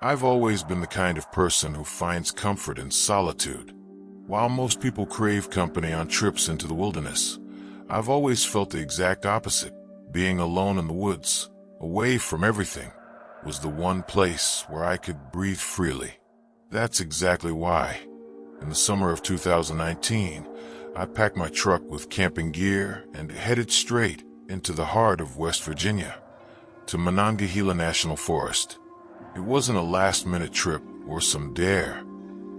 I've always been the kind of person who finds comfort in solitude. While most people crave company on trips into the wilderness, I've always felt the exact opposite. Being alone in the woods, away from everything, was the one place where I could breathe freely. That's exactly why, in the summer of 2019, I packed my truck with camping gear and headed straight into the heart of West Virginia, to Monongahela National Forest. It wasn't a last-minute trip or some dare.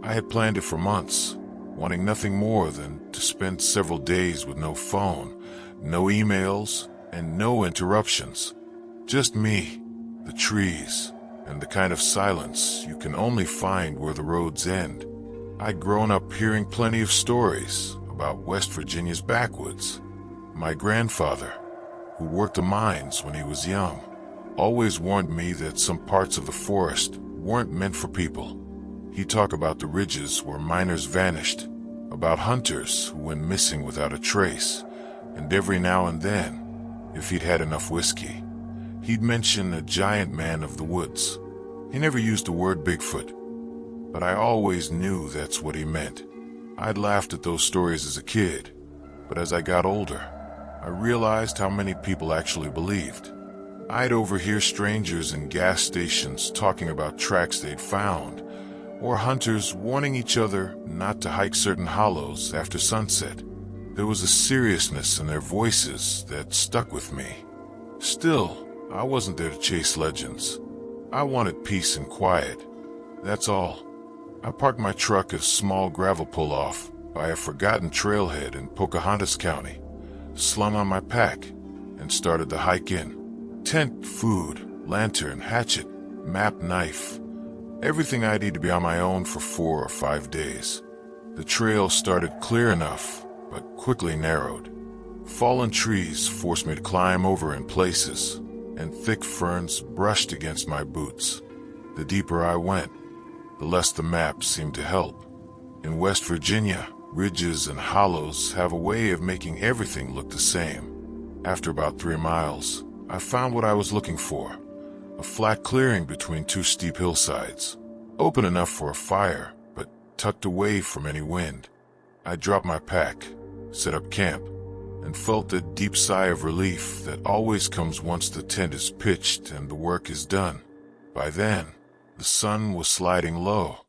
I had planned it for months, wanting nothing more than to spend several days with no phone, no emails, and no interruptions. Just me, the trees, and the kind of silence you can only find where the roads end. I'd grown up hearing plenty of stories about West Virginia's backwoods. My grandfather, who worked the mines when he was young, always warned me that some parts of the forest weren't meant for people. He'd talk about the ridges where miners vanished, about hunters who went missing without a trace, and every now and then, if he'd had enough whiskey, he'd mention a giant man of the woods. He never used the word Bigfoot, but I always knew that's what he meant. I'd laughed at those stories as a kid, but as I got older, I realized how many people actually believed. I'd overhear strangers in gas stations talking about tracks they'd found, or hunters warning each other not to hike certain hollows after sunset. There was a seriousness in their voices that stuck with me. Still, I wasn't there to chase legends. I wanted peace and quiet. That's all. I parked my truck at a small gravel pull-off by a forgotten trailhead in Pocahontas County, slung on my pack, and started the hike in. Tent, food, lantern, hatchet, map, knife. Everything I need to be on my own for 4 or 5 days. The trail started clear enough, but quickly narrowed. Fallen trees forced me to climb over in places, and thick ferns brushed against my boots. The deeper I went, the less the map seemed to help. In West Virginia, ridges and hollows have a way of making everything look the same. After about 3 miles, I found what I was looking for. A flat clearing between 2 steep hillsides, open enough for a fire, but tucked away from any wind. I dropped my pack, set up camp, and felt the deep sigh of relief that always comes once the tent is pitched and the work is done. By then, the sun was sliding low,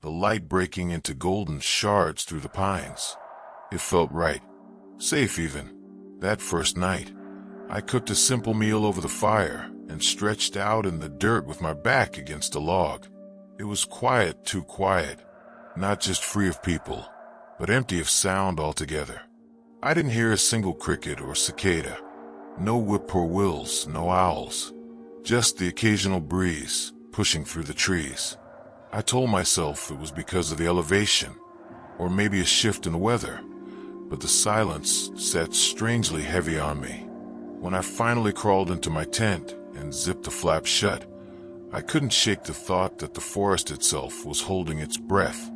the light breaking into golden shards through the pines. It felt right, safe even. That first night, I cooked a simple meal over the fire and stretched out in the dirt with my back against a log. It was quiet, too quiet, not just free of people, but empty of sound altogether. I didn't hear a single cricket or cicada, no whippoorwills, no owls, just the occasional breeze pushing through the trees. I told myself it was because of the elevation, or maybe a shift in the weather, but the silence sat strangely heavy on me. When I finally crawled into my tent and zipped the flap shut, I couldn't shake the thought that the forest itself was holding its breath.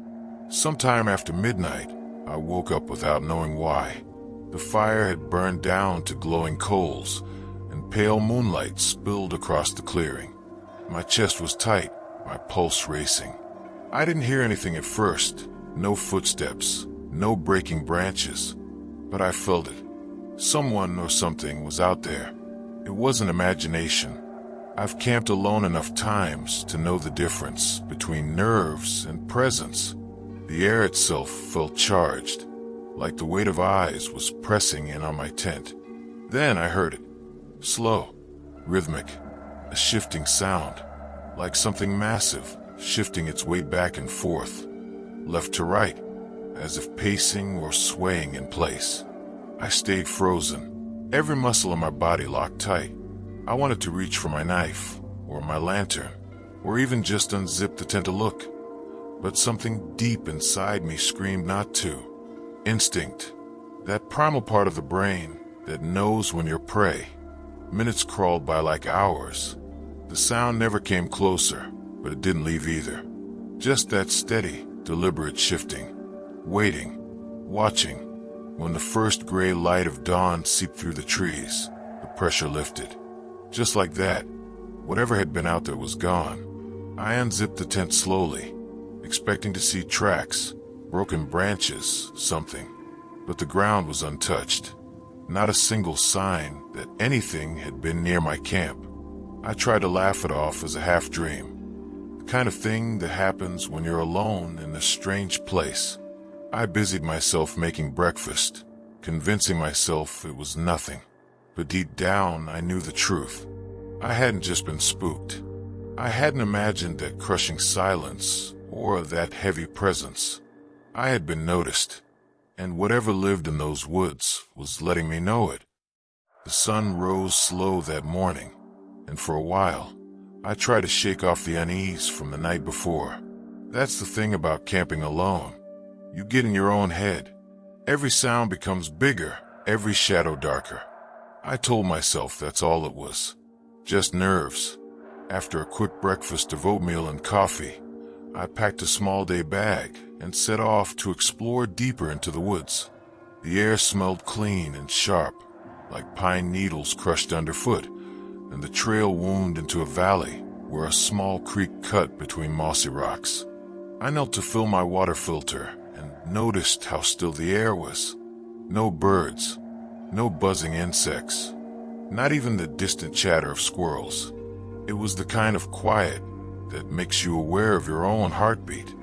Sometime after midnight, I woke up without knowing why. The fire had burned down to glowing coals, and pale moonlight spilled across the clearing. My chest was tight, my pulse racing. I didn't hear anything at first, no footsteps, no breaking branches, but I felt it. Someone or something was out there. It wasn't imagination. I've camped alone enough times to know the difference between nerves and presence. The air itself felt charged, like the weight of eyes was pressing in on my tent. Then I heard it. Slow, rhythmic, a shifting sound, like something massive shifting its weight back and forth, left to right, as if pacing or swaying in place. I stayed frozen, every muscle in my body locked tight. I wanted to reach for my knife, or my lantern, or even just unzip the tent to look. But something deep inside me screamed not to. Instinct, that primal part of the brain that knows when you're prey. Minutes crawled by like hours. The sound never came closer, but it didn't leave either. Just that steady, deliberate shifting, waiting, watching. When the first gray light of dawn seeped through the trees, the pressure lifted. Just like that, whatever had been out there was gone. I unzipped the tent slowly, expecting to see tracks, broken branches, something. But the ground was untouched. Not a single sign that anything had been near my camp. I tried to laugh it off as a half-dream. The kind of thing that happens when you're alone in a strange place. I busied myself making breakfast, convincing myself it was nothing. But deep down, I knew the truth. I hadn't just been spooked. I hadn't imagined that crushing silence or that heavy presence. I had been noticed, and whatever lived in those woods was letting me know it. The sun rose slow that morning, and for a while, I tried to shake off the unease from the night before. That's the thing about camping alone. You get in your own head. Every sound becomes bigger, every shadow darker. I told myself that's all it was. Just nerves. After a quick breakfast of oatmeal and coffee, I packed a small day bag and set off to explore deeper into the woods. The air smelled clean and sharp, like pine needles crushed underfoot, and the trail wound into a valley where a small creek cut between mossy rocks. I knelt to fill my water filter and noticed how still the air was. No birds, no buzzing insects, not even the distant chatter of squirrels. It was the kind of quiet that makes you aware of your own heartbeat.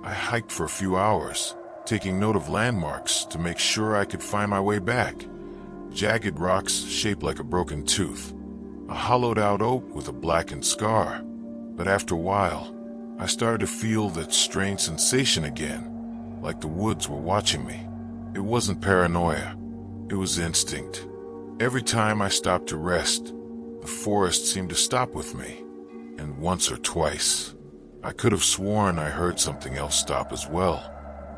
I hiked for a few hours, taking note of landmarks to make sure I could find my way back. Jagged rocks shaped like a broken tooth, a hollowed-out oak with a blackened scar. But after a while, I started to feel that strange sensation again, like the woods were watching me. It wasn't paranoia, it was instinct. Every time I stopped to rest, the forest seemed to stop with me, and once or twice, I could have sworn I heard something else stop as well.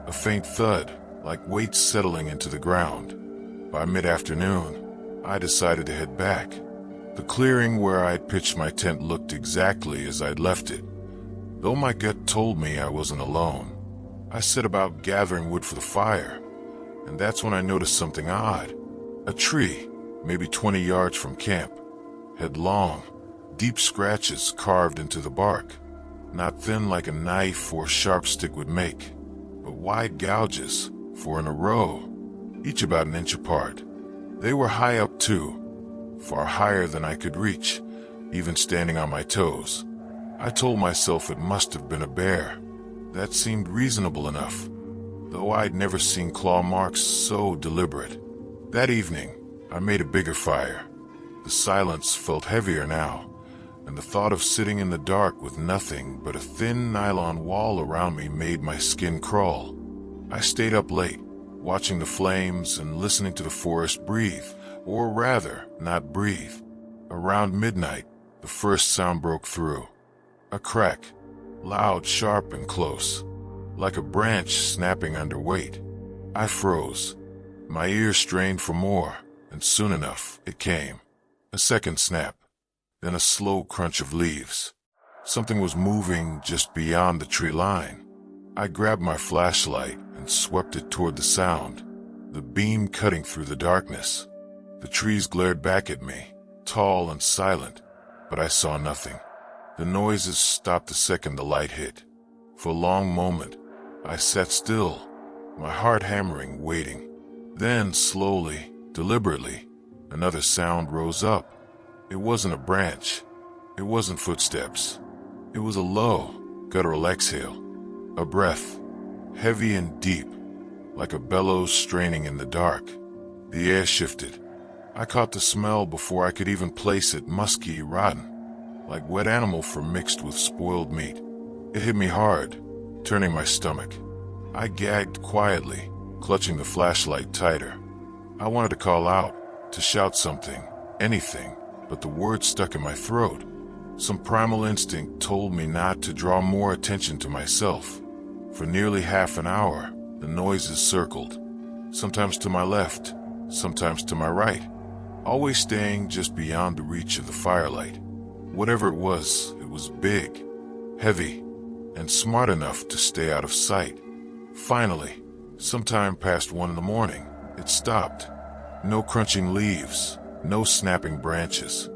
A faint thud, like weights settling into the ground. By mid-afternoon, I decided to head back. The clearing where I'd pitched my tent looked exactly as I'd left it. Though my gut told me I wasn't alone, I set about gathering wood for the fire, and that's when I noticed something odd. A tree, maybe 20 yards from camp, had long, deep scratches carved into the bark. Not thin like a knife or sharp stick would make, but wide gouges, 4 in a row, each about an inch apart. They were high up too, far higher than I could reach, even standing on my toes. I told myself it must have been a bear. That seemed reasonable enough, though I'd never seen claw marks so deliberate. That evening, I made a bigger fire. The silence felt heavier now, and the thought of sitting in the dark with nothing but a thin nylon wall around me made my skin crawl. I stayed up late, watching the flames and listening to the forest breathe, or rather, not breathe. Around midnight, the first sound broke through. A crack, loud, sharp, and close, like a branch snapping under weight. I froze. My ears strained for more, and soon enough, it came. A second snap. Then a slow crunch of leaves. Something was moving just beyond the tree line. I grabbed my flashlight and swept it toward the sound, the beam cutting through the darkness. The trees glared back at me, tall and silent, but I saw nothing. The noises stopped the second the light hit. For a long moment, I sat still, my heart hammering, waiting. Then, slowly, deliberately, another sound rose up. It wasn't a branch. It wasn't footsteps. It was a low, guttural exhale. A breath, heavy and deep, like a bellows straining in the dark. The air shifted. I caught the smell before I could even place it, musky, rotten, like wet animal fur mixed with spoiled meat. It hit me hard, turning my stomach. I gagged quietly, clutching the flashlight tighter. I wanted to call out, to shout something, anything, but the words stuck in my throat. Some primal instinct told me not to draw more attention to myself. For nearly half an hour, the noises circled, sometimes to my left, sometimes to my right, always staying just beyond the reach of the firelight. Whatever it was big, heavy, and smart enough to stay out of sight. Finally, sometime past 1 in the morning, it stopped. No crunching leaves, no snapping branches,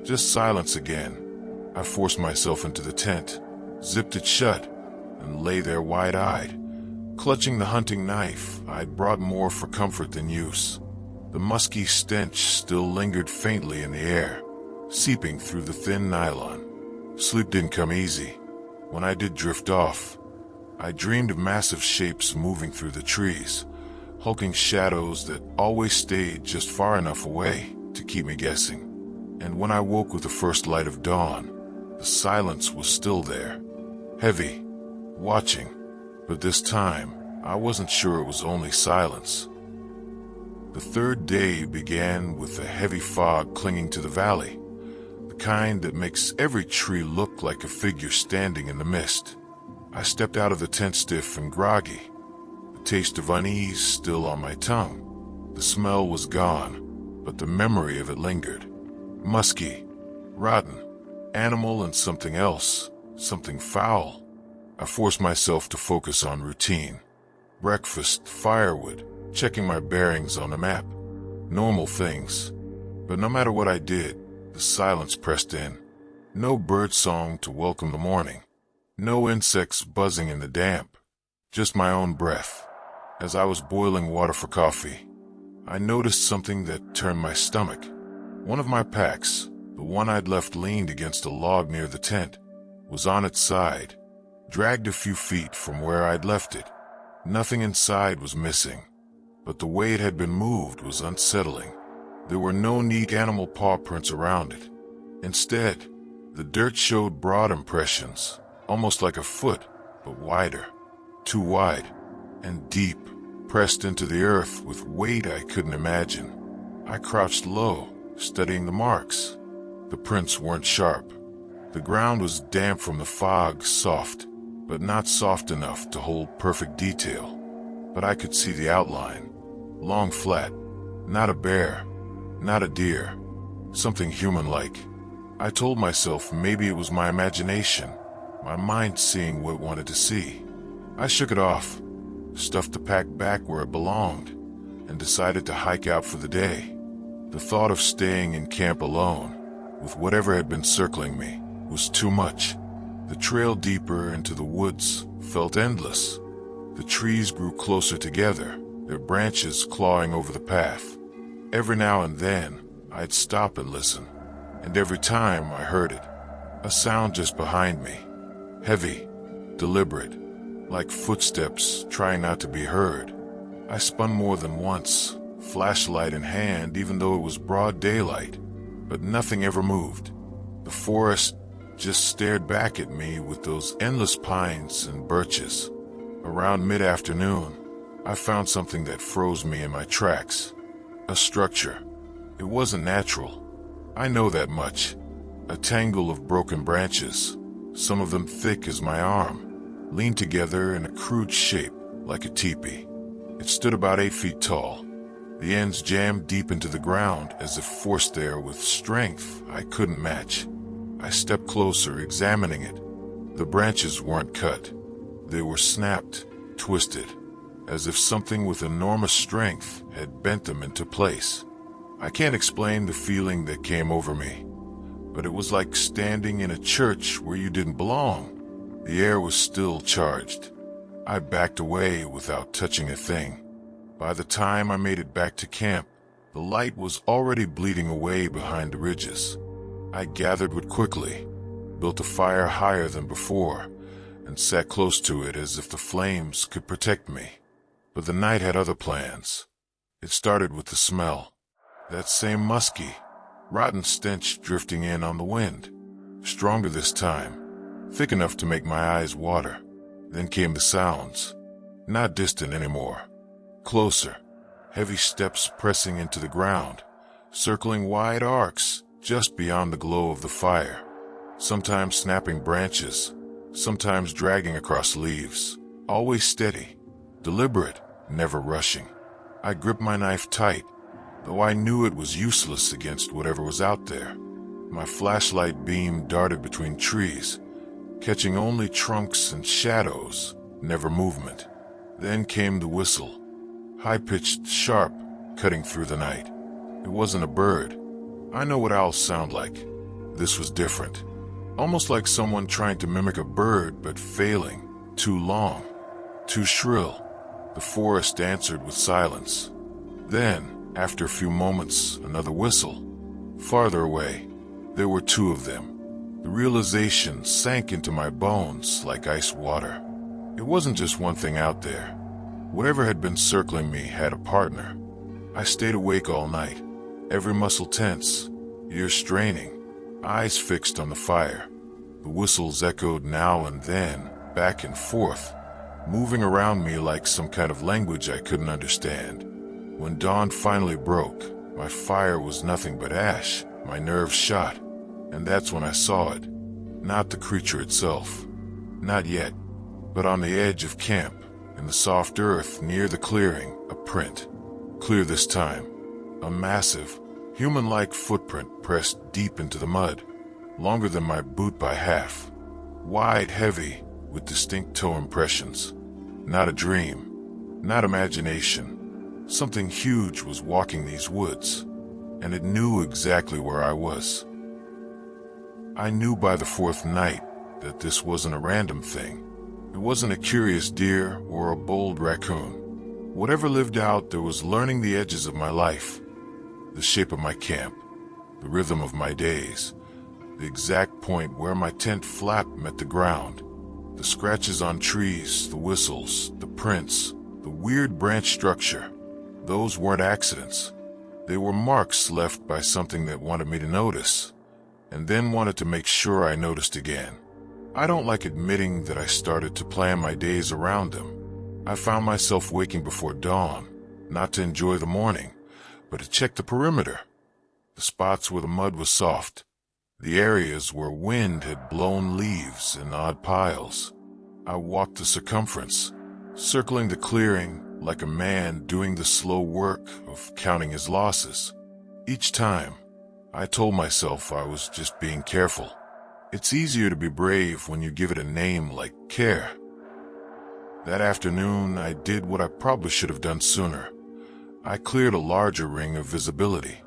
just silence again. I forced myself into the tent, zipped it shut, and lay there wide-eyed, clutching the hunting knife I'd brought more for comfort than use. The musky stench still lingered faintly in the air, seeping through the thin nylon. Sleep didn't come easy. When I did drift off, I dreamed of massive shapes moving through the trees, hulking shadows that always stayed just far enough away to keep me guessing. And when I woke with the first light of dawn, the silence was still there, heavy, watching. But this time, I wasn't sure it was only silence. The third day began with a heavy fog clinging to the valley, the kind that makes every tree look like a figure standing in the mist. I stepped out of the tent stiff and groggy, the taste of unease still on my tongue. The smell was gone, but the memory of it lingered. Musky, rotten, animal, and something else, something foul. I forced myself to focus on routine. Breakfast, firewood, checking my bearings on a map. Normal things. But no matter what I did, the silence pressed in. No bird song to welcome the morning. No insects buzzing in the damp. Just my own breath. As I was boiling water for coffee, I noticed something that turned my stomach. One of my packs, the one I'd left leaned against a log near the tent, was on its side, dragged a few feet from where I'd left it. Nothing inside was missing, but the way it had been moved was unsettling. There were no neat animal paw prints around it. Instead, the dirt showed broad impressions, almost like a foot, but wider. Too wide, and deep, pressed into the earth with weight I couldn't imagine. I crouched low, studying the marks. The prints weren't sharp. The ground was damp from the fog, soft, but not soft enough to hold perfect detail. But I could see the outline. Long, flat. Not a bear. Not a deer. Something human-like. I told myself maybe it was my imagination, my mind seeing what it wanted to see. I shook it off, stuffed the pack back where it belonged, and decided to hike out for the day. The thought of staying in camp alone, with whatever had been circling me, was too much. The trail deeper into the woods felt endless. The trees grew closer together, their branches clawing over the path. Every now and then, I'd stop and listen, and every time I heard it, a sound just behind me. Heavy, deliberate, like footsteps trying not to be heard. I spun more than once, flashlight in hand, even though it was broad daylight, but nothing ever moved. The forest just stared back at me with those endless pines and birches. Around mid-afternoon, I found something that froze me in my tracks. A structure. It wasn't natural. I know that much. A tangle of broken branches, some of them thick as my arm, leaned together in a crude shape like a teepee. It stood about 8 feet tall, the ends jammed deep into the ground as if forced there with strength I couldn't match. I stepped closer, examining it. The branches weren't cut. They were snapped, twisted, as if something with enormous strength had bent them into place. I can't explain the feeling that came over me, but it was like standing in a church where you didn't belong. The air was still charged. I backed away without touching a thing. By the time I made it back to camp, the light was already bleeding away behind the ridges. I gathered wood quickly, built a fire higher than before, and sat close to it as if the flames could protect me. But the night had other plans. It started with the smell. That same musky, rotten stench drifting in on the wind. Stronger this time, thick enough to make my eyes water. Then came the sounds. Not distant anymore. Closer, heavy steps pressing into the ground, circling wide arcs just beyond the glow of the fire. Sometimes snapping branches, sometimes dragging across leaves. Always steady, deliberate, never rushing. I gripped my knife tight, though I knew it was useless against whatever was out there. My flashlight beam darted between trees, catching only trunks and shadows, never movement. Then came the whistle, high-pitched, sharp, cutting through the night. It wasn't a bird. I know what owls sound like. This was different. almost like someone trying to mimic a bird but failing. Too long, too shrill. The forest answered with silence. Then, after a few moments, another whistle. Farther away, there were two of them. The realization sank into my bones like ice water. It wasn't just one thing out there. Whatever had been circling me had a partner. I stayed awake all night, every muscle tense, ears straining, eyes fixed on the fire. The whistles echoed now and then, back and forth, moving around me like some kind of language I couldn't understand. When dawn finally broke, my fire was nothing but ash, my nerves shot, and that's when I saw it. Not the creature itself. Not yet. But on the edge of camp, in the soft earth near the clearing, a print. Clear this time. A massive, human-like footprint pressed deep into the mud, longer than my boot by half. Wide, heavy, with distinct toe impressions. Not a dream, not imagination. Something huge was walking these woods, and it knew exactly where I was. I knew by the fourth night that this wasn't a random thing. It wasn't a curious deer or a bold raccoon. Whatever lived out there was learning the edges of my life, the shape of my camp, the rhythm of my days, the exact point where my tent flap met the ground, the scratches on trees, the whistles, the prints, the weird branch structure. Those weren't accidents. They were marks left by something that wanted me to notice, and then wanted to make sure I noticed again. I don't like admitting that I started to plan my days around them. I found myself waking before dawn, not to enjoy the morning, but to check the perimeter. The spots where the mud was soft, the areas where wind had blown leaves in odd piles. I walked the circumference, circling the clearing like a man doing the slow work of counting his losses. Each time, I told myself I was just being careful. It's easier to be brave when you give it a name like care. That afternoon, I did what I probably should have done sooner. I cleared a larger ring of visibility.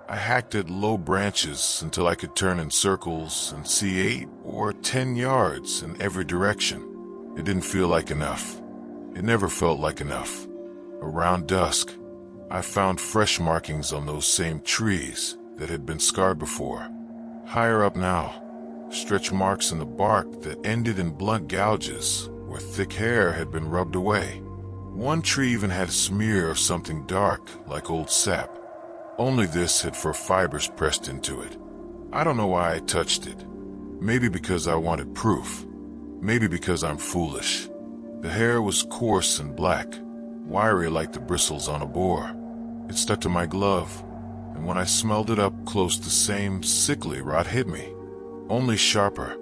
I hacked at low branches until I could turn in circles and see 8 or 10 yards in every direction. It didn't feel like enough. It never felt like enough. Around dusk, I found fresh markings on those same trees that had been scarred before. Higher up now, stretch marks in the bark that ended in blunt gouges where thick hair had been rubbed away. One tree even had a smear of something dark like old sap. Only this had fur fibers pressed into it. I don't know why I touched it. Maybe because I wanted proof. Maybe because I'm foolish. The hair was coarse and black, wiry like the bristles on a boar. It stuck to my glove, and when I smelled it up close, the same sickly rot hit me. Only sharper,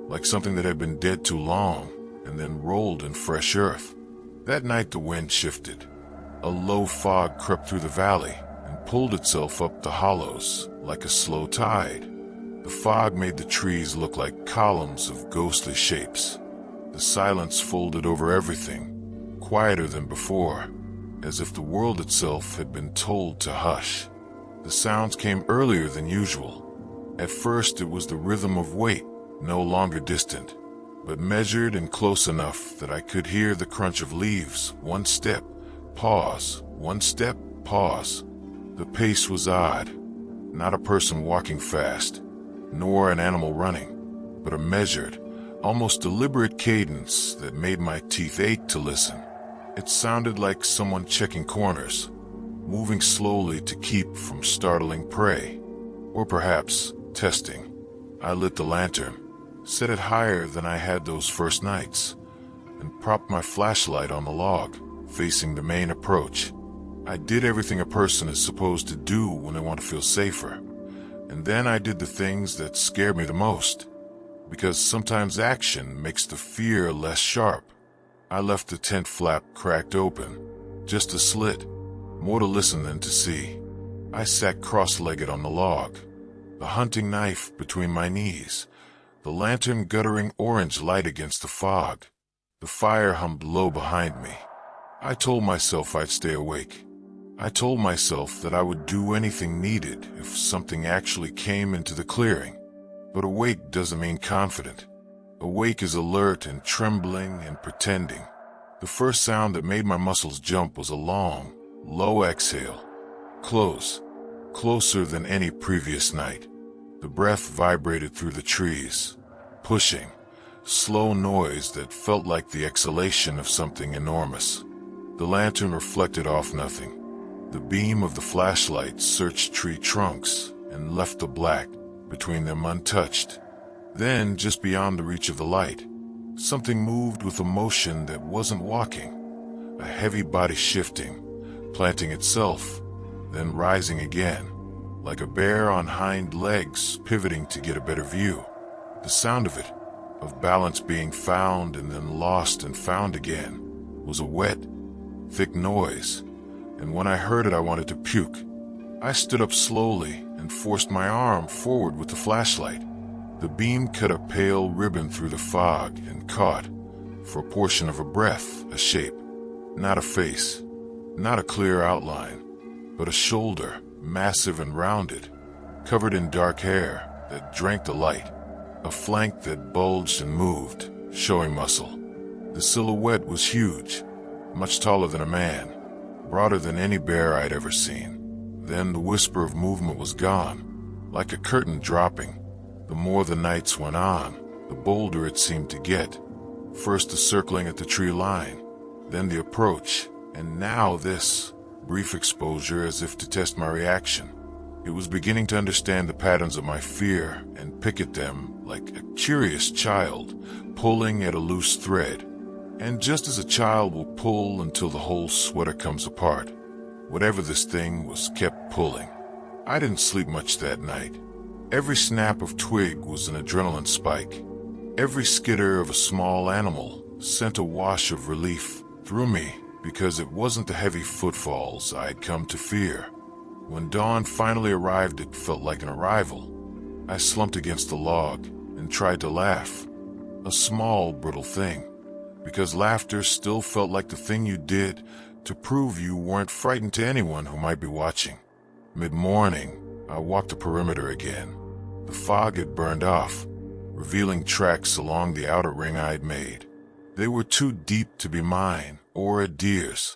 like something that had been dead too long and then rolled in fresh earth. That night the wind shifted. A low fog crept through the valley and pulled itself up the hollows like a slow tide. The fog made the trees look like columns of ghostly shapes. The silence folded over everything, quieter than before, as if the world itself had been told to hush. The sounds came earlier than usual. At first it was the rhythm of weight, no longer distant, but measured and close enough that I could hear the crunch of leaves. One step, pause, one step, pause. The pace was odd. Not a person walking fast, nor an animal running, but a measured, almost deliberate cadence that made my teeth ache to listen. It sounded like someone checking corners, moving slowly to keep from startling prey, or perhaps testing. I lit the lantern, set it higher than I had those first nights, and propped my flashlight on the log, facing the main approach. I did everything a person is supposed to do when they want to feel safer, and then I did the things that scared me the most, because sometimes action makes the fear less sharp. I left the tent flap cracked open, just a slit, more to listen than to see. I sat cross-legged on the log, the hunting knife between my knees, the lantern guttering orange light against the fog. The fire hummed low behind me. I told myself I'd stay awake. I told myself that I would do anything needed if something actually came into the clearing. But awake doesn't mean confident. Awake is alert and trembling and pretending. The first sound that made my muscles jump was a long, low exhale. Close, closer than any previous night. The breath vibrated through the trees, pushing, slow noise that felt like the exhalation of something enormous. The lantern reflected off nothing. The beam of the flashlight searched tree trunks and left the black between them untouched. Then, just beyond the reach of the light, something moved with a motion that wasn't walking, a heavy body shifting, planting itself, then rising again, like a bear on hind legs pivoting to get a better view. The sound of it, of balance being found and then lost and found again, was a wet, thick noise, and when I heard it I wanted to puke. I stood up slowly and forced my arm forward with the flashlight. The beam cut a pale ribbon through the fog and caught, for a portion of a breath, a shape. Not a face, not a clear outline, but a shoulder, massive and rounded, covered in dark hair that drank the light. A flank that bulged and moved, showing muscle. The silhouette was huge, much taller than a man, broader than any bear I'd ever seen. Then the whisper of movement was gone, like a curtain dropping. The more the nights went on, the bolder it seemed to get. First the circling at the tree line, then the approach, and now this brief exposure as if to test my reaction. It was beginning to understand the patterns of my fear and pick at them like a curious child pulling at a loose thread. And just as a child will pull until the whole sweater comes apart, whatever this thing was kept pulling. I didn't sleep much that night. Every snap of twig was an adrenaline spike. Every skitter of a small animal sent a wash of relief through me because it wasn't the heavy footfalls I'd come to fear. When dawn finally arrived, it felt like an arrival. I slumped against the log and tried to laugh. A small, brittle thing, because laughter still felt like the thing you did to prove you weren't frightened to anyone who might be watching. Mid-morning, I walked the perimeter again. The fog had burned off, revealing tracks along the outer ring I'd made. They were too deep to be mine or a deer's,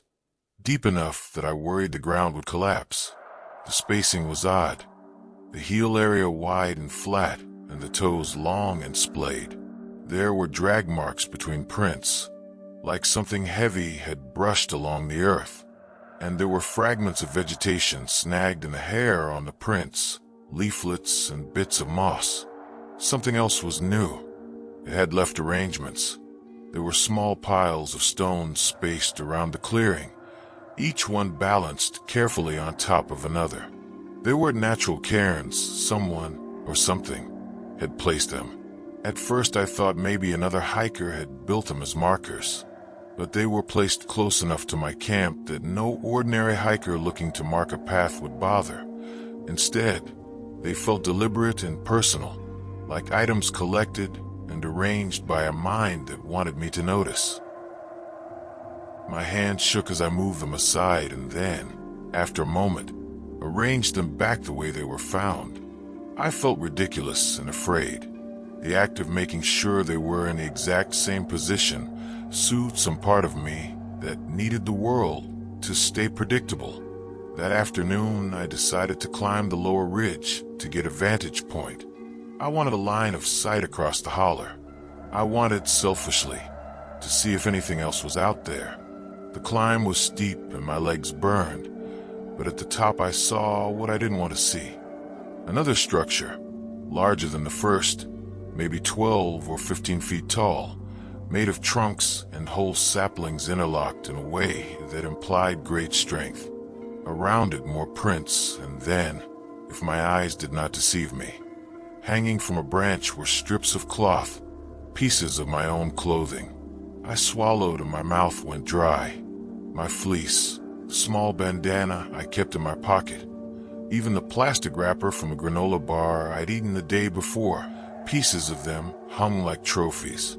deep enough that I worried the ground would collapse. The spacing was odd, the heel area wide and flat, and the toes long and splayed. There were drag marks between prints, like something heavy had brushed along the earth. And there were fragments of vegetation snagged in the hair on the prints, leaflets and bits of moss. Something else was new. It had left arrangements. There were small piles of stones spaced around the clearing, each one balanced carefully on top of another. They weren't natural cairns. Someone, or something, had placed them. At first I thought maybe another hiker had built them as markers, but they were placed close enough to my camp that no ordinary hiker looking to mark a path would bother. Instead, they felt deliberate and personal, like items collected and arranged by a mind that wanted me to notice. My hand shook as I moved them aside and then, after a moment, arranged them back the way they were found. I felt ridiculous and afraid. The act of making sure they were in the exact same position soothed some part of me that needed the world to stay predictable. That afternoon, I decided to climb the lower ridge to get a vantage point. I wanted a line of sight across the holler. I wanted, selfishly, to see if anything else was out there. The climb was steep and my legs burned, but at the top I saw what I didn't want to see. Another structure, larger than the first, maybe 12 or 15 feet tall, made of trunks and whole saplings interlocked in a way that implied great strength. Around it more prints, and then, if my eyes did not deceive me, hanging from a branch were strips of cloth, pieces of my own clothing. I swallowed and my mouth went dry. My fleece, the small bandana I kept in my pocket, even the plastic wrapper from a granola bar I'd eaten the day before, pieces of them hung like trophies.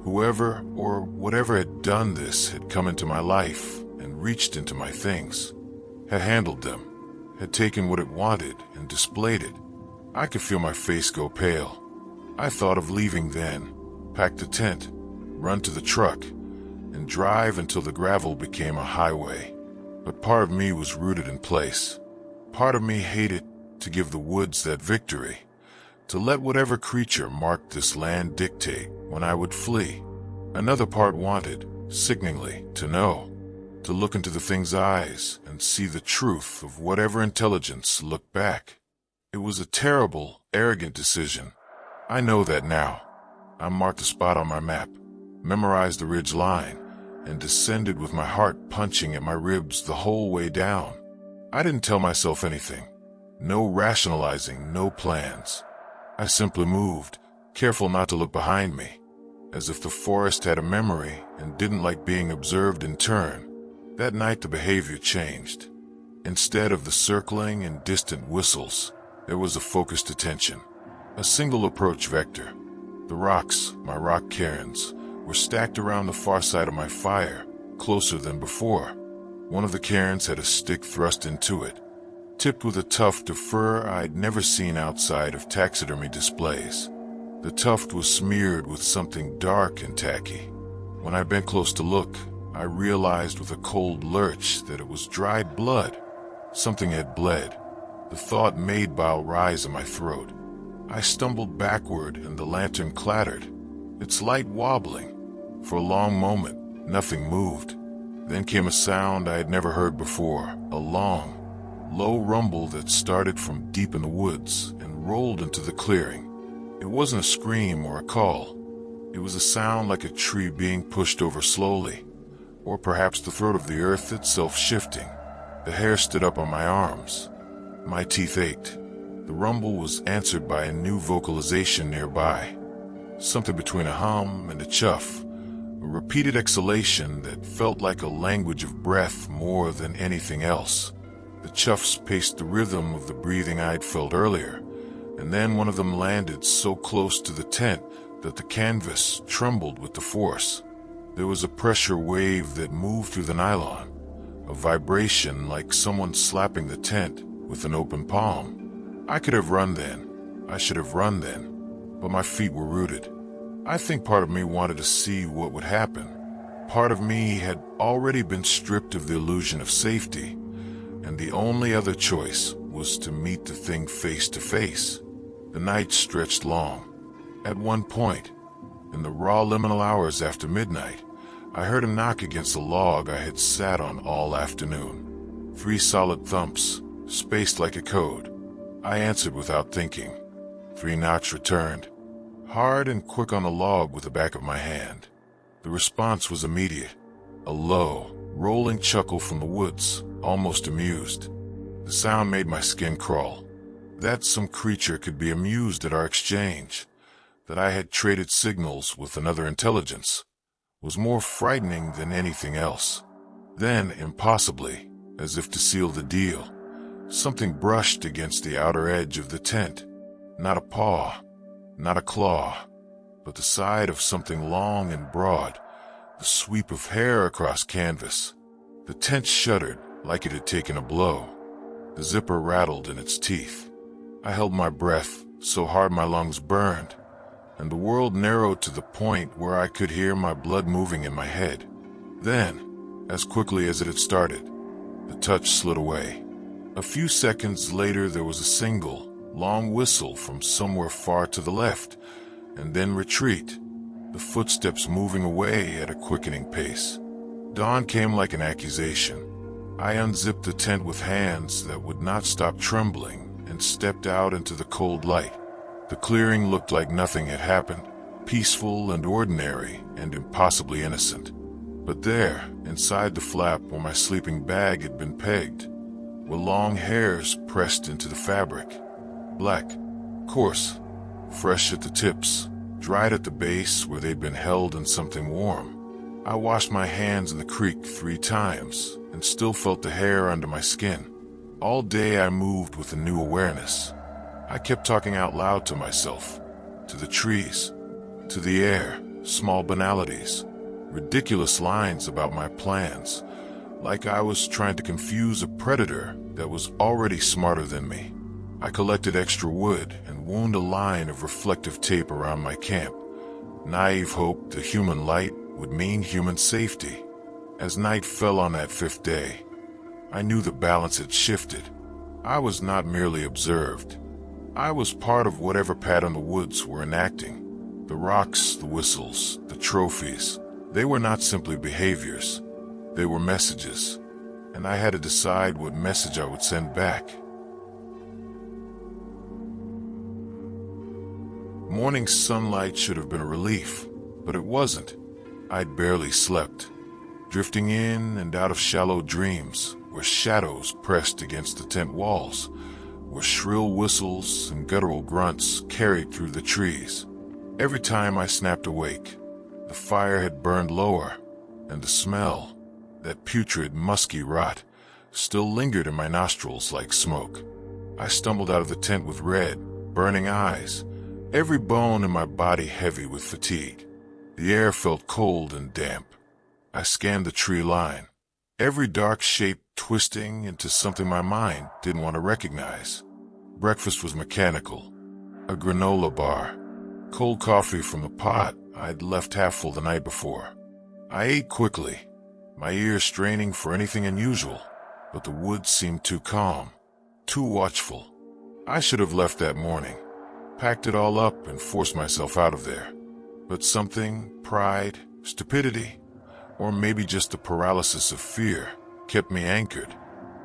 Whoever or whatever had done this had come into my life and reached into my things, had handled them, had taken what it wanted and displayed it. I could feel my face go pale. I thought of leaving then, pack the tent, run to the truck, and drive until the gravel became a highway. But part of me was rooted in place. Part of me hated to give the woods that victory, to let whatever creature marked this land dictate when I would flee. Another part wanted, sickeningly, to know, to look into the thing's eyes and see the truth of whatever intelligence looked back. It was a terrible, arrogant decision. I know that now. I marked a spot on my map, memorized the ridge line, and descended with my heart punching at my ribs the whole way down. I didn't tell myself anything. No rationalizing, no plans. I simply moved, careful not to look behind me, as if the forest had a memory and didn't like being observed in turn. That night the behavior changed. Instead of the circling and distant whistles, there was a focused attention, a single approach vector. The rocks, my rock cairns, were stacked around the far side of my fire, closer than before. One of the cairns had a stick thrust into it, tipped with a tuft of fur I'd never seen outside of taxidermy displays. The tuft was smeared with something dark and tacky. When I bent close to look, I realized with a cold lurch that it was dried blood. Something had bled. The thought made bile rise in my throat. I stumbled backward and the lantern clattered, its light wobbling. For a long moment, nothing moved. Then came a sound I had never heard before, a long, low rumble that started from deep in the woods and rolled into the clearing. It wasn't a scream or a call. It was a sound like a tree being pushed over slowly, or perhaps the throat of the earth itself shifting. The hair stood up on my arms. My teeth ached. The rumble was answered by a new vocalization nearby, something between a hum and a chuff, a repeated exhalation that felt like a language of breath more than anything else. The chuffs paced the rhythm of the breathing I'd felt earlier, and then one of them landed so close to the tent that the canvas trembled with the force. There was a pressure wave that moved through the nylon, a vibration like someone slapping the tent with an open palm. I could have run then. I should have run then, but my feet were rooted. I think part of me wanted to see what would happen. Part of me had already been stripped of the illusion of safety, and the only other choice was to meet the thing face to face. The night stretched long. At one point, in the raw liminal hours after midnight, I heard a knock against the log I had sat on all afternoon. 3 solid thumps, spaced like a code. I answered without thinking. 3 knocks returned, hard and quick on the log with the back of my hand. The response was immediate, a low, rolling chuckle from the woods, almost amused. The sound made my skin crawl. That some creature could be amused at our exchange, that I had traded signals with another intelligence, was more frightening than anything else. Then, impossibly, as if to seal the deal, something brushed against the outer edge of the tent. Not a paw, not a claw, but the side of something long and broad, the sweep of hair across canvas. The tent shuddered like it had taken a blow. The zipper rattled in its teeth. I held my breath, so hard my lungs burned, and the world narrowed to the point where I could hear my blood moving in my head. Then, as quickly as it had started, the touch slid away. A few seconds later there was a single, long whistle from somewhere far to the left, and then retreat, the footsteps moving away at a quickening pace. Dawn came like an accusation. I unzipped the tent with hands that would not stop trembling and stepped out into the cold light. The clearing looked like nothing had happened, peaceful and ordinary and impossibly innocent. But there, inside the flap where my sleeping bag had been pegged, were long hairs pressed into the fabric. Black, coarse, fresh at the tips, dried at the base where they'd been held in something warm. I washed my hands in the creek 3 times and still felt the hair under my skin. All day I moved with a new awareness. I kept talking out loud to myself, to the trees, to the air, small banalities, ridiculous lines about my plans, like I was trying to confuse a predator that was already smarter than me. I collected extra wood and wound a line of reflective tape around my camp. Naive hope the human light would mean human safety. As night fell on that 5th day, I knew the balance had shifted. I was not merely observed. I was part of whatever pattern the woods were enacting. The rocks, the whistles, the trophies, they were not simply behaviors. They were messages, and I had to decide what message I would send back. Morning sunlight should have been a relief, but it wasn't. I'd barely slept, drifting in and out of shallow dreams where shadows pressed against the tent walls, where shrill whistles and guttural grunts carried through the trees. Every time I snapped awake, the fire had burned lower, and the smell, that putrid, musky rot, still lingered in my nostrils like smoke. I stumbled out of the tent with red, burning eyes, every bone in my body heavy with fatigue. The air felt cold and damp. I scanned the tree line, every dark shape twisting into something my mind didn't want to recognize. Breakfast was mechanical. A granola bar, cold coffee from the pot I'd left half full the night before. I ate quickly, my ears straining for anything unusual, but the woods seemed too calm, too watchful. I should have left that morning, packed it all up and forced myself out of there. But something, pride, stupidity, or maybe just the paralysis of fear, kept me anchored.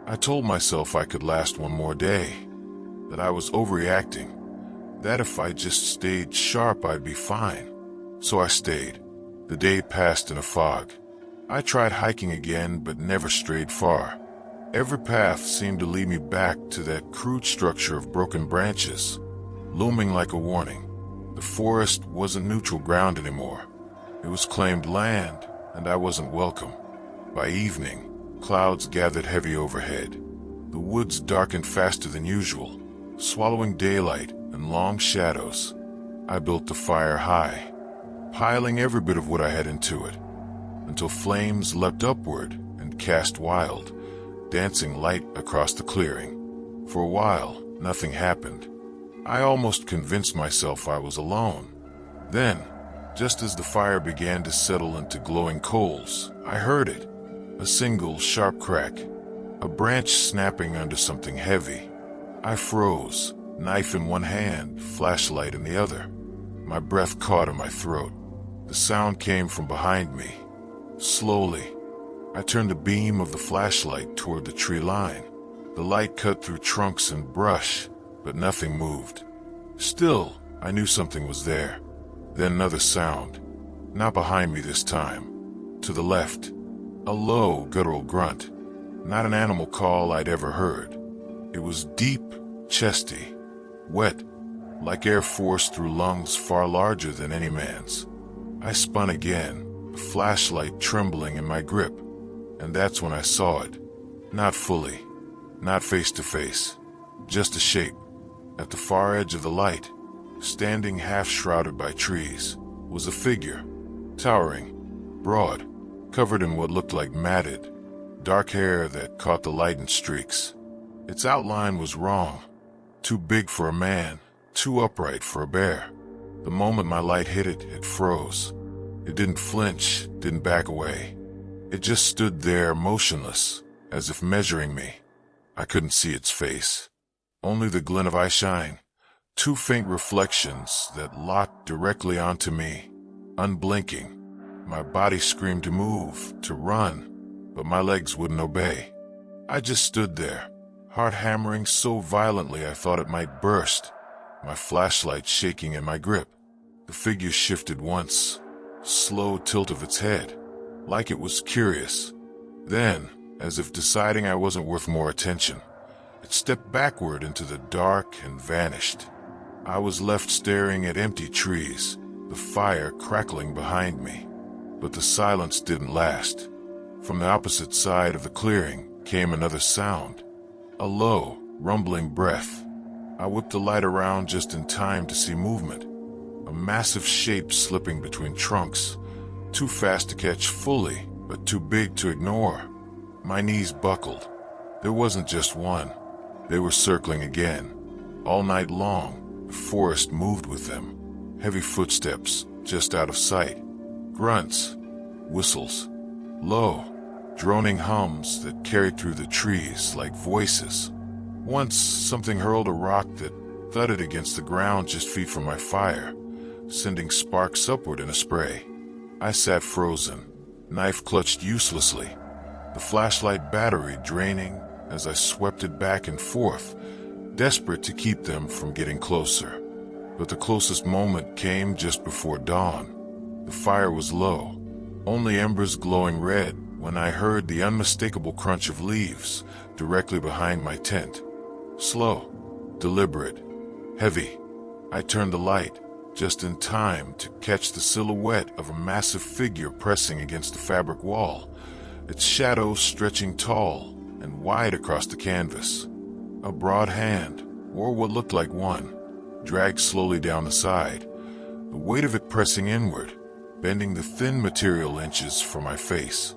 I told myself I could last one more day, that I was overreacting, that if I just stayed sharp I'd be fine. So I stayed. The day passed in a fog. I tried hiking again but never strayed far. Every path seemed to lead me back to that crude structure of broken branches, looming like a warning. The forest wasn't neutral ground anymore. It was claimed land, and I wasn't welcome. By evening, clouds gathered heavy overhead. The woods darkened faster than usual, swallowing daylight and long shadows. I built the fire high, piling every bit of wood I had into it, until flames leapt upward and cast wild, dancing light across the clearing. For a while, nothing happened. I almost convinced myself I was alone. Then, just as the fire began to settle into glowing coals, I heard it. A single sharp crack, a branch snapping under something heavy. I froze, knife in one hand, flashlight in the other. My breath caught in my throat. The sound came from behind me. Slowly, I turned the beam of the flashlight toward the tree line. The light cut through trunks and brush, but nothing moved. Still, I knew something was there. Then another sound, not behind me this time. To the left, a low, guttural grunt. Not an animal call I'd ever heard. It was deep, chesty, wet, like air forced through lungs far larger than any man's. I spun again, the flashlight trembling in my grip, and that's when I saw it. Not fully, not face to face, just a shape. At the far edge of the light, standing half shrouded by trees, was a figure, towering, broad, covered in what looked like matted, dark hair that caught the light in streaks. Its outline was wrong, too big for a man, too upright for a bear. The moment my light hit it, it froze. It didn't flinch, didn't back away. It just stood there motionless, as if measuring me. I couldn't see its face. Only the glint of eyeshine, two faint reflections that locked directly onto me, unblinking. My body screamed to move, to run, but my legs wouldn't obey. I just stood there, heart hammering so violently I thought it might burst, my flashlight shaking in my grip. The figure shifted once, slow tilt of its head, like it was curious. Then, as if deciding I wasn't worth more attention, it stepped backward into the dark and vanished. I was left staring at empty trees, the fire crackling behind me. But the silence didn't last. From the opposite side of the clearing came another sound, a low, rumbling breath. I whipped the light around just in time to see movement, a massive shape slipping between trunks, too fast to catch fully, but too big to ignore. My knees buckled. There wasn't just one. They were circling again, All night long, the forest moved with them. Heavy footsteps just out of sight. Grunts, whistles, low, droning hums that carried through the trees like voices. Once, something hurled a rock that thudded against the ground just feet from my fire, sending sparks upward in a spray. I sat frozen, knife clutched uselessly, the flashlight battery draining as I swept it back and forth, desperate to keep them from getting closer. But the closest moment came just before dawn. The fire was low, only embers glowing red, when I heard the unmistakable crunch of leaves directly behind my tent. Slow, deliberate, heavy. I turned the light, just in time to catch the silhouette of a massive figure pressing against the fabric wall, its shadow stretching tall and wide across the canvas. A broad hand, or what looked like one, dragged slowly down the side, the weight of it pressing inward, bending the thin material inches from my face.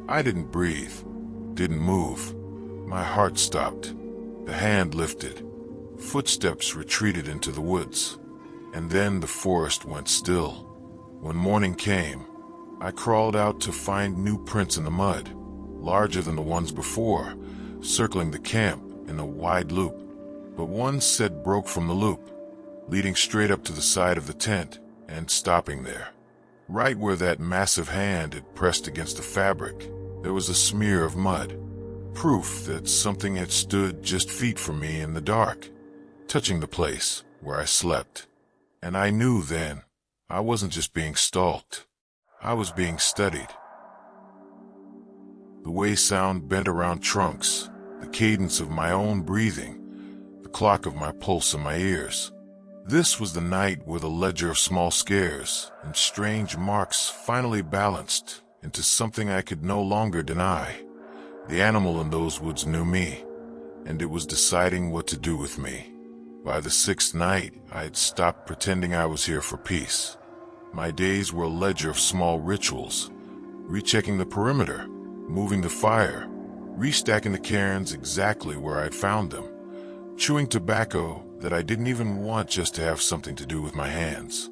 I didn't breathe, didn't move. My heart stopped. The hand lifted. Footsteps retreated into the woods. And then the forest went still. When morning came, I crawled out to find new prints in the mud, larger than the ones before, circling the camp in a wide loop. But one set broke from the loop, leading straight up to the side of the tent and stopping there. Right where that massive hand had pressed against the fabric, there was a smear of mud, proof that something had stood just feet from me in the dark, touching the place where I slept. And I knew then, I wasn't just being stalked, I was being studied. The way sound bent around trunks, the cadence of my own breathing, the clock of my pulse in my ears. This was the night where the ledger of small scares and strange marks finally balanced into something I could no longer deny. The animal in those woods knew me, and it was deciding what to do with me. By the sixth night, I had stopped pretending I was here for peace. My days were a ledger of small rituals, rechecking the perimeter, moving the fire, restacking the cairns exactly where I'd found them, chewing tobacco that I didn't even want just to have something to do with my hands.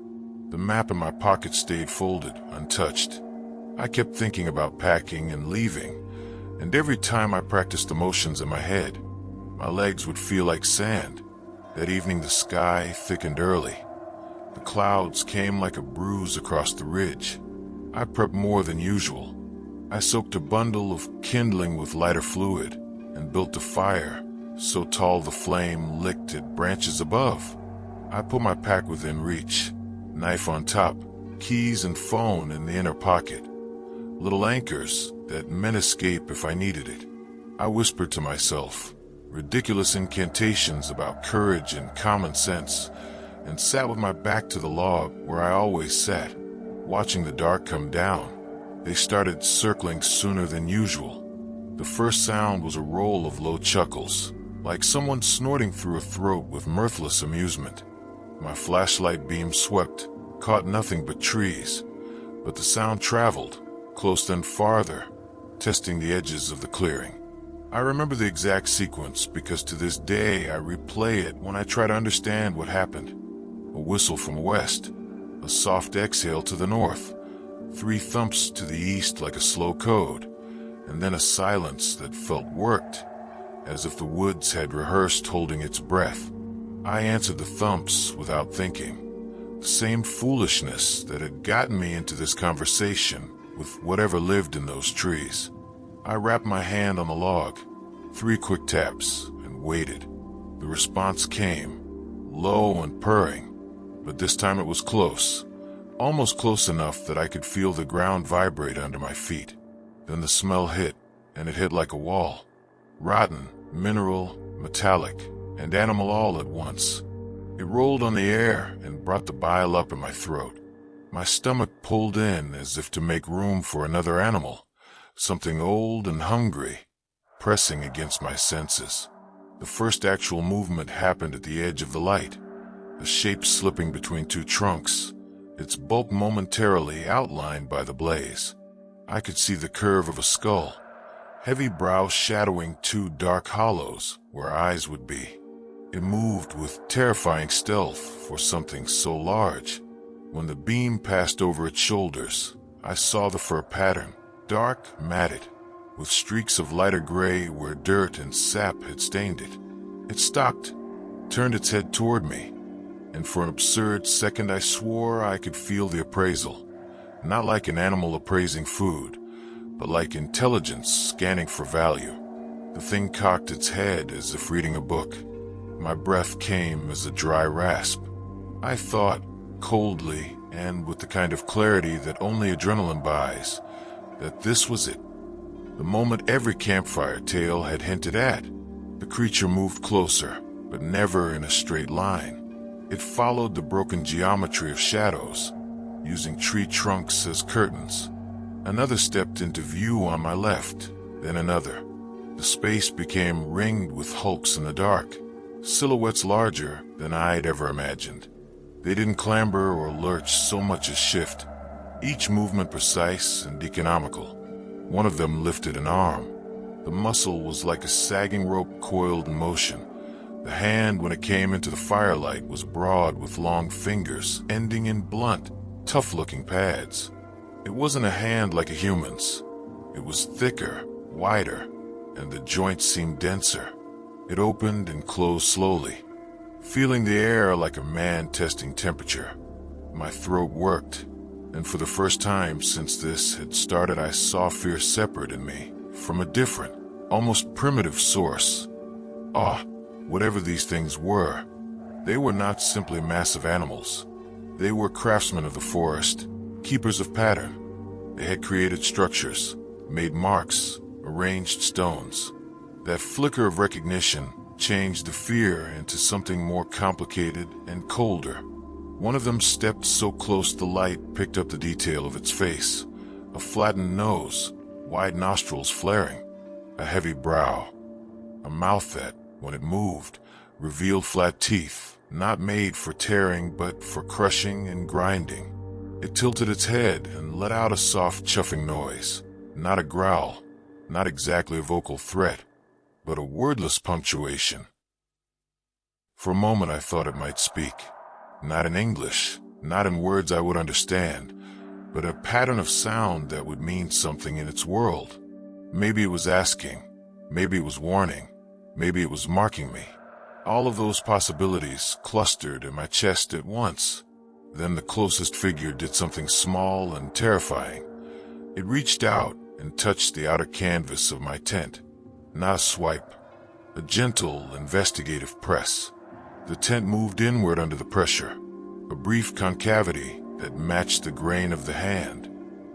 The map in my pocket stayed folded, untouched. I kept thinking about packing and leaving, and every time I practiced the motions in my head, my legs would feel like sand. That evening the sky thickened early. The clouds came like a bruise across the ridge. I prepped more than usual. I soaked a bundle of kindling with lighter fluid and built a fire so tall the flame licked at branches above. I put my pack within reach, knife on top, keys and phone in the inner pocket. Little anchors that meant escape if I needed it. I whispered to myself ridiculous incantations about courage and common sense, and sat with my back to the log where I always sat, watching the dark come down. They started circling sooner than usual. The first sound was a roll of low chuckles, like someone snorting through a throat with mirthless amusement. My flashlight beam swept, caught nothing but trees, but the sound traveled, close then farther, testing the edges of the clearing. I remember the exact sequence because to this day I replay it when I try to understand what happened. A whistle from west, a soft exhale to the north, 3 thumps to the east like a slow code, and then a silence that felt worked, as if the woods had rehearsed holding its breath. I answered the thumps without thinking, the same foolishness that had gotten me into this conversation with whatever lived in those trees. I wrapped my hand on the log, 3 quick taps, and waited. The response came, low and purring, but this time it was close, almost close enough that I could feel the ground vibrate under my feet. Then the smell hit, and it hit like a wall. Rotten, mineral, metallic, and animal all at once. It rolled on the air and brought the bile up in my throat. My stomach pulled in as if to make room for another animal, something old and hungry, pressing against my senses. The first actual movement happened at the edge of the light, a shape slipping between 2 trunks, its bulk momentarily outlined by the blaze. I could see the curve of a skull, heavy brow shadowing 2 dark hollows where eyes would be. It moved with terrifying stealth for something so large. When the beam passed over its shoulders, I saw the fur pattern, dark, matted, with streaks of lighter gray where dirt and sap had stained it. It stopped, turned its head toward me, and for an absurd second I swore I could feel the appraisal, not like an animal appraising food, but like intelligence scanning for value. The thing cocked its head as if reading a book. My breath came as a dry rasp. I thought, coldly and with the kind of clarity that only adrenaline buys, that this was it. The moment every campfire tale had hinted at. The creature moved closer, but never in a straight line. It followed the broken geometry of shadows, using tree trunks as curtains. Another stepped into view on my left, then another. The space became ringed with hulks in the dark, silhouettes larger than I'd ever imagined. They didn't clamber or lurch so much as shift, each movement precise and economical. One of them lifted an arm. The muscle was like a sagging rope coiled in motion. The hand, when it came into the firelight, was broad with long fingers, ending in blunt, tough-looking pads. It wasn't a hand like a human's. It was thicker, wider, and the joints seemed denser. It opened and closed slowly, feeling the air like a man testing temperature. My throat worked, and for the first time since this had started, I saw fear separate in me, from a different, almost primitive source. Awe, whatever these things were. They were not simply massive animals. They were craftsmen of the forest, keepers of pattern. They had created structures, made marks, arranged stones. That flicker of recognition changed the fear into something more complicated and colder. One of them stepped so close the light picked up the detail of its face. A flattened nose, wide nostrils flaring, a heavy brow, a mouth that, when it moved, revealed flat teeth, not made for tearing but for crushing and grinding. It tilted its head and let out a soft chuffing noise, not a growl, not exactly a vocal threat, but a wordless punctuation. For a moment I thought it might speak, not in English, not in words I would understand, but a pattern of sound that would mean something in its world. Maybe it was asking, maybe it was warning, maybe it was marking me. All of those possibilities clustered in my chest at once. Then the closest figure did something small and terrifying. It reached out and touched the outer canvas of my tent. Not a swipe, a gentle, investigative press. The tent moved inward under the pressure, a brief concavity that matched the grain of the hand.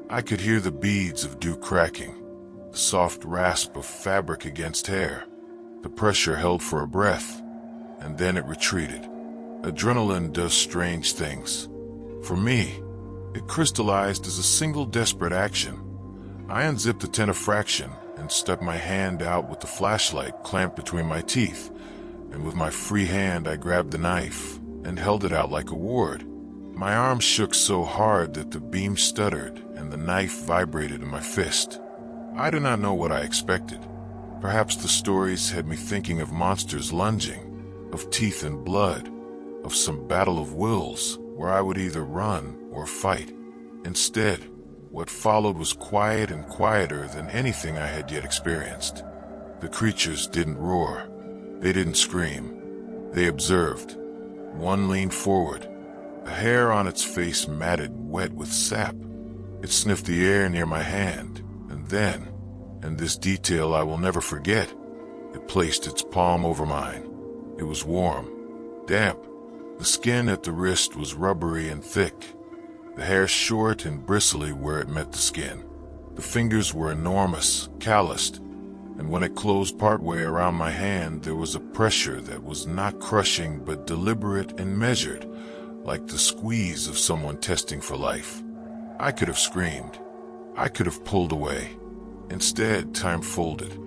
I could hear the beads of dew cracking, the soft rasp of fabric against hair. The pressure held for a breath, and then it retreated. Adrenaline does strange things. For me, it crystallized as a single desperate action. I unzipped the tent a fraction and stuck my hand out with the flashlight clamped between my teeth, and with my free hand I grabbed the knife and held it out like a ward. My arm shook so hard that the beam stuttered and the knife vibrated in my fist. I do not know what I expected. Perhaps the stories had me thinking of monsters lunging, of teeth and blood, of some battle of wills where I would either run or fight. Instead, what followed was quiet and quieter than anything I had yet experienced. The creatures didn't roar. They didn't scream. They observed. One leaned forward, the hair on its face matted, wet with sap. It sniffed the air near my hand, and then, and this detail I will never forget, it placed its palm over mine. It was warm, damp. The skin at the wrist was rubbery and thick, the hair short and bristly where it met the skin. The fingers were enormous, calloused, and when it closed partway around my hand, there was a pressure that was not crushing but deliberate and measured, like the squeeze of someone testing for life. I could have screamed. I could have pulled away. Instead, time folded.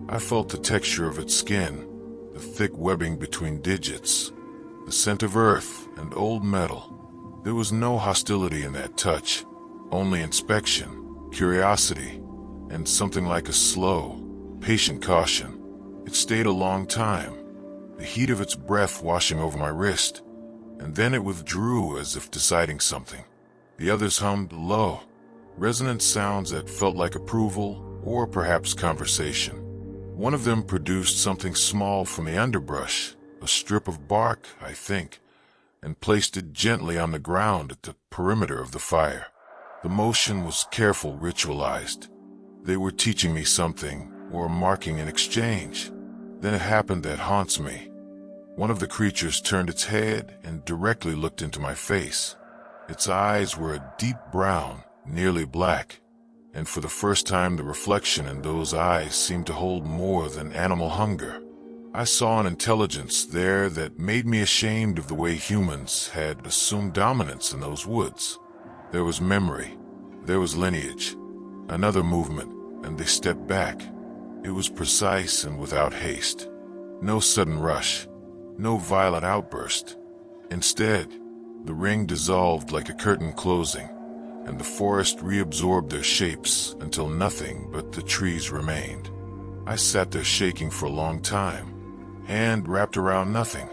I felt the texture of its skin, the thick webbing between digits, the scent of earth and old metal. There was no hostility in that touch, only inspection, curiosity, and something like a slow, patient caution. It stayed a long time, the heat of its breath washing over my wrist, and then it withdrew as if deciding something. The others hummed low, resonant sounds that felt like approval or perhaps conversation. One of them produced something small from the underbrush, a strip of bark, I think, and placed it gently on the ground at the perimeter of the fire. The motion was careful, ritualized. They were teaching me something, or marking an exchange. Then it happened that haunts me. One of the creatures turned its head and directly looked into my face. Its eyes were a deep brown, nearly black, and for the first time the reflection in those eyes seemed to hold more than animal hunger. I saw an intelligence there that made me ashamed of the way humans had assumed dominance in those woods. There was memory, there was lineage, another movement, and they stepped back. It was precise and without haste. No sudden rush, no violent outburst. Instead, the ring dissolved like a curtain closing, and the forest reabsorbed their shapes until nothing but the trees remained. I sat there shaking for a long time, hand wrapped around nothing,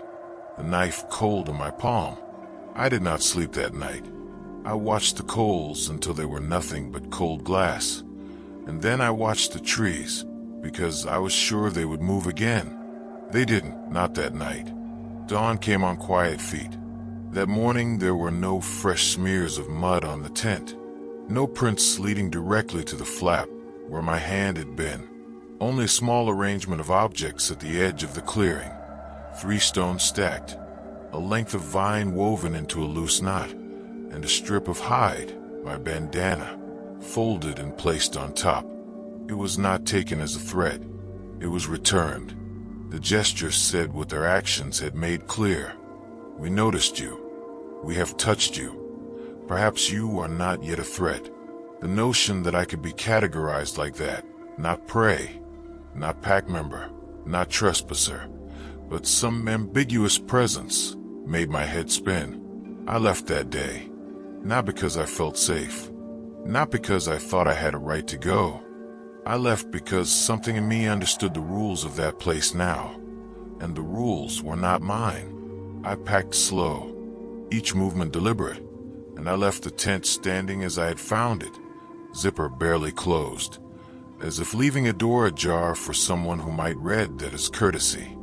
the knife cold in my palm. I did not sleep that night. I watched the coals until they were nothing but cold glass, and then I watched the trees, because I was sure they would move again. They didn't, not that night. Dawn came on quiet feet. That morning there were no fresh smears of mud on the tent, no prints leading directly to the flap where my hand had been. Only a small arrangement of objects at the edge of the clearing, 3 stones stacked, a length of vine woven into a loose knot, and a strip of hide, my bandana, folded and placed on top. It was not taken as a threat. It was returned. The gestures said what their actions had made clear. We noticed you. We have touched you. Perhaps you are not yet a threat. The notion that I could be categorized like that, not prey, not pack member, not trespasser, but some ambiguous presence, made my head spin. I left that day, not because I felt safe, not because I thought I had a right to go. I left because something in me understood the rules of that place now, and the rules were not mine. I packed slow, each movement deliberate, and I left the tent standing as I had found it, zipper barely closed, as if leaving a door ajar for someone who might read that as courtesy.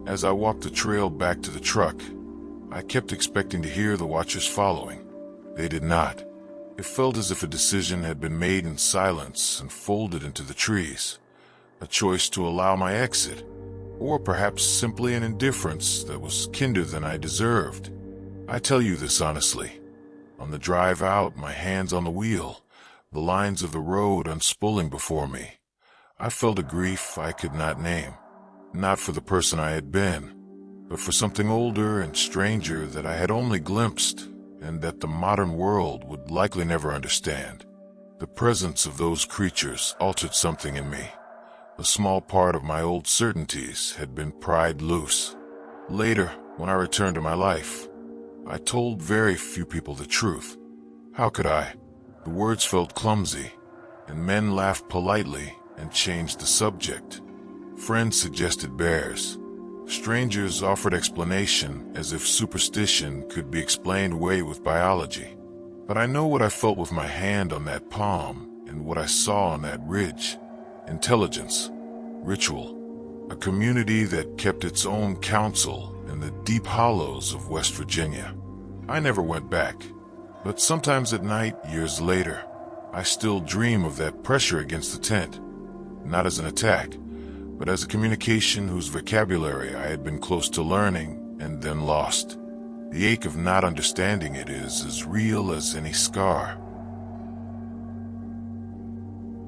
As I walked the trail back to the truck, I kept expecting to hear the watchers following. They did not. It felt as if a decision had been made in silence and folded into the trees, a choice to allow my exit, or perhaps simply an indifference that was kinder than I deserved. I tell you this honestly. On the drive out, my hands on the wheel, the lines of the road unspooling before me, I felt a grief I could not name, not for the person I had been, but for something older and stranger that I had only glimpsed, and that the modern world would likely never understand. The presence of those creatures altered something in me. A small part of my old certainties had been pried loose. Later, when I returned to my life, I told very few people the truth. How could I? The words felt clumsy, and men laughed politely and changed the subject. Friends suggested bears. Strangers offered explanation as if superstition could be explained away with biology. But I know what I felt with my hand on that palm and what I saw on that ridge. Intelligence, ritual, a community that kept its own counsel in the deep hollows of West Virginia. I never went back, but sometimes at night, years later, I still dream of that pressure against the tent, not as an attack, but as a communication whose vocabulary I had been close to learning and then lost. The ache of not understanding it is as real as any scar.